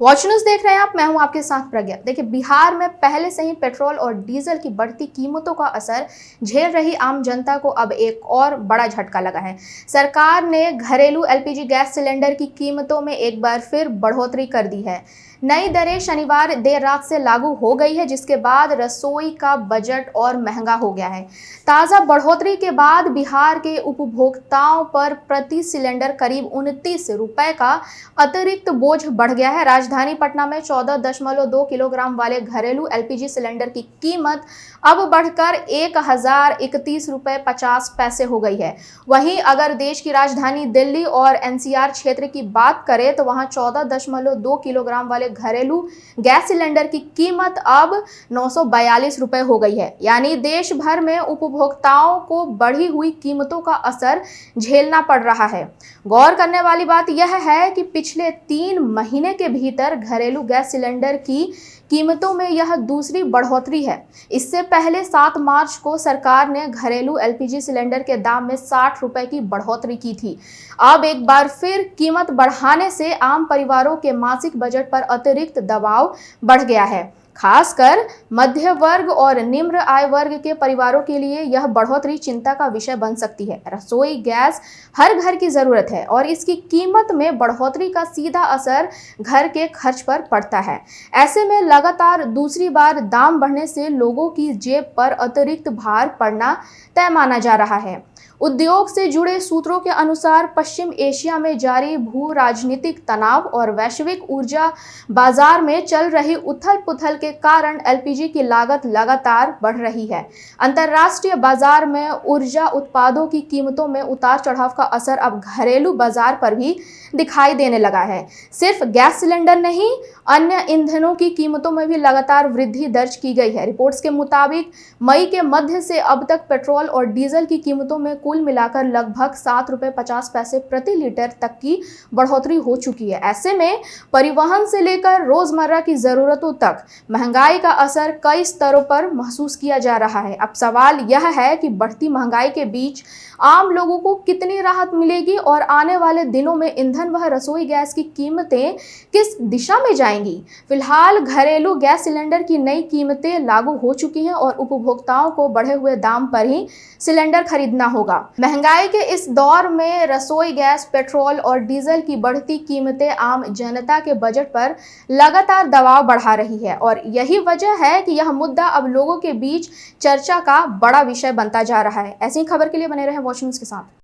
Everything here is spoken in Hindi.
वॉच न्यूज देख रहे हैं आप, मैं हूं आपके साथ प्रज्ञा। देखिए, बिहार में पहले से ही पेट्रोल और डीजल की बढ़ती कीमतों का असर झेल रही आम जनता को अब एक और बड़ा झटका लगा है। सरकार ने घरेलू एलपीजी गैस सिलेंडर की कीमतों में एक बार फिर बढ़ोतरी कर दी है। नई दरें शनिवार देर रात से लागू हो गई है, जिसके बाद रसोई का बजट और महंगा हो गया है। ताज़ा बढ़ोतरी के बाद बिहार के उपभोक्ताओं पर प्रति सिलेंडर करीब 29 रुपए का अतिरिक्त बोझ बढ़ गया है। राजधानी पटना में 14.2 किलोग्राम वाले घरेलू एलपीजी सिलेंडर की कीमत अब बढ़कर 1031 रुपए 50 पैसे हो गई है। वहीं अगर देश की राजधानी दिल्ली और एनसीआर क्षेत्र की बात करें तो वहां 14.2 किलोग्राम वाले घरेलू गैस सिलेंडर की कीमत अब 942 रुपए हो गई है। यानी देश भर में उपभोक्ताओं को बढ़ी हुई कीमतों का असर झेलना पड़ रहा है। गौर करने वाली बात यह है कि पिछले 3 महीने के भीतर घरेलू गैस सिलेंडर की कीमतों में यह दूसरी बढ़ोतरी है। इससे पहले 7 मार्च को सरकार ने घरेलू एलपीजी सिलेंडर के दाम में 60 रुपए की बढ़ोतरी की थी। अब एक बार फिर कीमत बढ़ाने से आम परिवारों के मासिक बजट पर अतिरिक्त दबाव बढ़ गया है। खासकर मध्य वर्ग और निम्न आय वर्ग के परिवारों के लिए यह बढ़ोतरी चिंता का विषय बन सकती है। रसोई गैस हर घर की जरूरत है और इसकी कीमत में बढ़ोतरी का सीधा असर घर के खर्च पर पड़ता है। ऐसे में लगातार दूसरी बार दाम बढ़ने से लोगों की जेब पर अतिरिक्त भार पड़ना तय माना जा रहा है। उद्योग से जुड़े सूत्रों के अनुसार पश्चिम एशिया में जारी भू राजनीतिक तनाव और वैश्विक ऊर्जा बाजार में चल रही उथल-पुथल के कारण एलपीजी की लागत लगातार बढ़ रही है। अंतर्राष्ट्रीय बाजार में ऊर्जा उत्पादों की कीमतों में उतार चढ़ाव का असर अब घरेलू बाजार पर भी दिखाई देने लगा है। सिर्फ गैस सिलेंडर नहीं, अन्य ईंधनों की कीमतों में भी लगातार वृद्धि दर्ज की गई है। रिपोर्ट्स के मुताबिक मई के मध्य से अब तक पेट्रोल और डीजल की कीमतों में कुल मिलाकर लगभग 7 रुपए 50 पैसे प्रति लीटर तक की बढ़ोतरी हो चुकी है। ऐसे में परिवहन से लेकर रोजमर्रा की जरूरतों तक महंगाई का असर कई स्तरों पर महसूस किया जा रहा है। अब सवाल यह है कि बढ़ती महंगाई के बीच आम लोगों को कितनी राहत मिलेगी और आने वाले दिनों में ईंधन व रसोई गैस की कीमतें किस दिशा में जाएंगी। फिलहाल घरेलू गैस सिलेंडर की नई कीमतें लागू हो चुकी हैं और उपभोक्ताओं को बढ़े हुए दाम पर ही सिलेंडर खरीदना होगा। महंगाई के इस दौर में रसोई गैस, पेट्रोल और डीजल की बढ़ती कीमतें आम जनता के बजट पर लगातार दबाव बढ़ा रही है और यही वजह है कि यह मुद्दा अब लोगों के बीच चर्चा का बड़ा विषय बनता जा रहा है। ऐसी खबर के लिए बने रहें वॉच न्यूज के साथ।